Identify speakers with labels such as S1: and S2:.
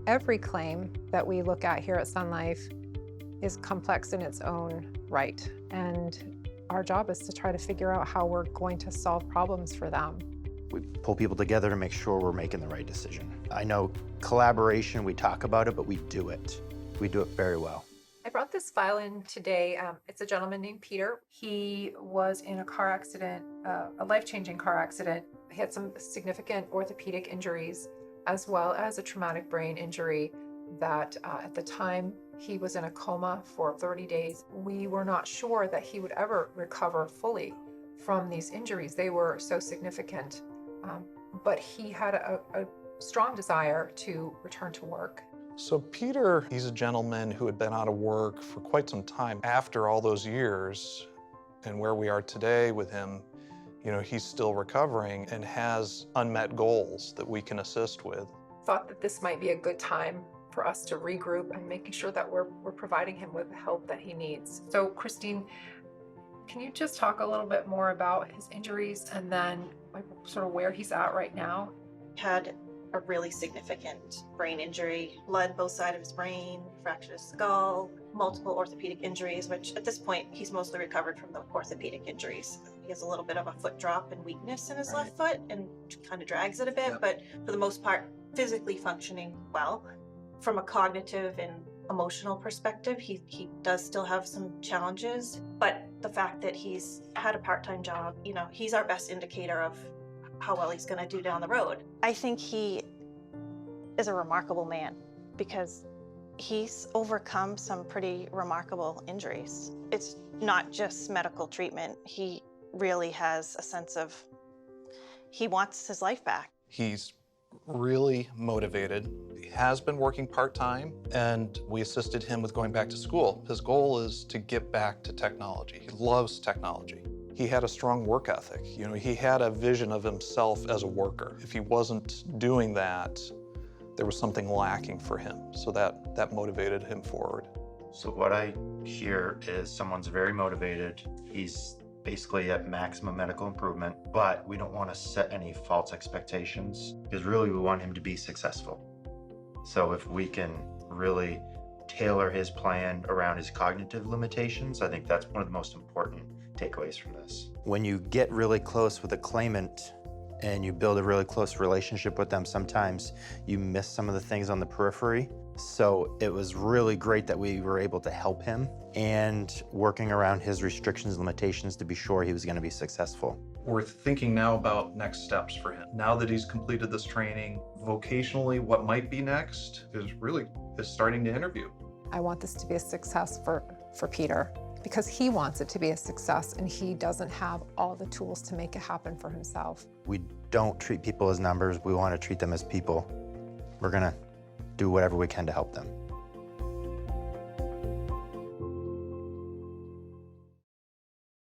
S1: Every claim that we look at here at Sun Life is complex in its own right, and our job is to try to figure out how we're going to solve problems for them.
S2: We pull people together to make sure we're making the right decision. I know collaboration, we talk about it, but we do it. We do it very well.
S1: I brought this file in today. It's a gentleman named Peter. He was in a car accident, a life-changing car accident. He had some significant orthopedic injuries, as well as a traumatic brain injury that at the time he was in a coma for 30 days. We were not sure that he would ever recover fully from these injuries. They were so significant, but he had a strong desire to return to work.
S3: So Peter, he's a gentleman who had been out of work for quite some time. After all those years and where we are today with him, you know, he's still recovering and has unmet goals that we can assist with.
S1: Thought that this might be a good time for us to regroup and making sure that we're providing him with the help that he needs. So Christine, can you just talk a little bit more about his injuries and then like sort of where he's at right now?
S4: Had a really significant brain injury, blood both sides of his brain, fractured his skull, multiple orthopedic injuries, which at this point, he's mostly recovered from the orthopedic injuries. He has a little bit of a foot drop and weakness in his left foot and kind of drags it a bit, but for the most part, physically functioning well. From a cognitive and emotional perspective, he does still have some challenges, but the fact that he's had a part-time job, you know, he's our best indicator of how well he's going to do down the road.
S5: I think he is a remarkable man because he's overcome some pretty remarkable injuries. It's not just medical treatment. He really has a sense of, he wants his life back.
S3: He's really motivated. He has been working part-time, and we assisted him with going back to school. His goal is to get back to technology. He loves technology. He had a strong work ethic. You know, he had a vision of himself as a worker. If he wasn't doing that, there was something lacking for him. So that motivated him forward.
S2: So what I hear is someone's very motivated. He's basically at maximum medical improvement, but we don't want to set any false expectations because really we want him to be successful. So if we can really tailor his plan around his cognitive limitations, I think that's one of the most important takeaways from this. When you get really close with a claimant and you build a really close relationship with them, sometimes you miss some of the things on the periphery. So it was really great that we were able to help him and working around his restrictions and limitations to be sure he was going to be successful.
S3: We're thinking now about next steps for him. Now that he's completed this training, vocationally, what might be next is starting to interview.
S1: I want this to be a success for Peter because he wants it to be a success and he doesn't have all the tools to make it happen for himself.
S2: We don't treat people as numbers. We want to treat them as people. We're going to do whatever we can to help them.